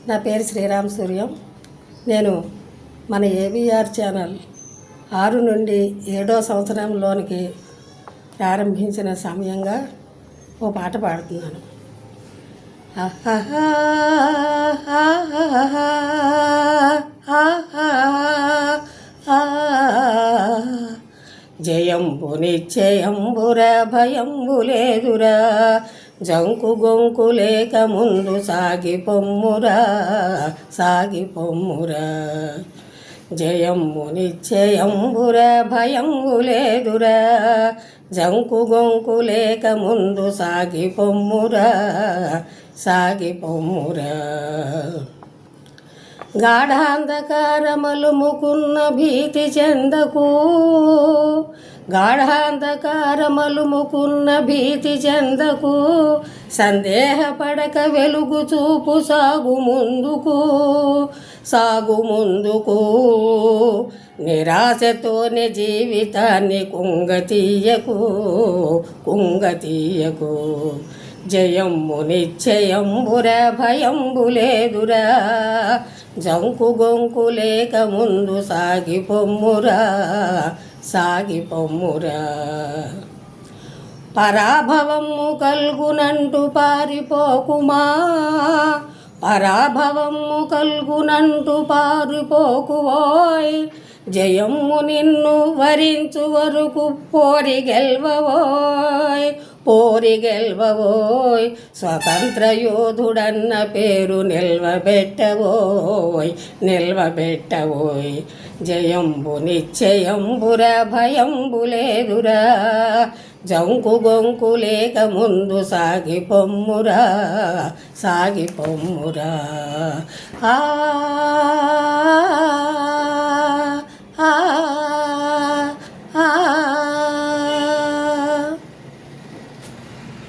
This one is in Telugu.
నా పేరు శ్రీరామ్ సూర్యం. నేను మన ఏబిఆర్ ఛానల్ 6 నుండి 7వ సంవత్సరంలోనికి ప్రారంభించిన సమయంగా ఓ పాట పాడుతున్నాను. జయంబు నిశ్చయంబురా భయంబు లేదురా, జంకు గొంకు లేక ముందు సాగిపొమ్మురా సాగిపొమ్మురా. జయంబు నిశ్చయంబురా భయంబు లేదురా, జంకు గొంకు లేక ముందు సాగిపొమ్మురా సాగిపొమ్మురా. గాఢాంధకారమలుముకున్న భీతి చెందకు, గాఢాంధకారమలుముకున్న భీతి చెందకు, సందేహపడక వెలుగు చూపు సాగు ముందుకు సాగు ముందుకు. నిరాశతోనే జీవితాన్ని కుంగతీయకు కుంగతీయకు. జయంబు నిశ్చయంబురా భయంబు లేదురా, జంకు గొంకు లేక ముందు సాగిపొమ్మురా సాగిపొమ్మురా. పరాభవము కల్గునంటూ పారిపోకుమా, పరాభవము కల్గునంటూ పారిపోకువోయ్. జయమ్ము నిన్ను వరించు వరకు పోరి గెల్వవోయ్ పోరి గెల్వవోయ్. స్వతంత్ర యోధుడన్న పేరు నిల్వబెట్టవోయ్ నిల్వబెట్టవోయ్. జయంబు నిశ్చయంబురా భయంబు లేదురా, జంకు గొంకు లేక ముందు సాగిపొమ్మురా సాగిపొమ్మురా.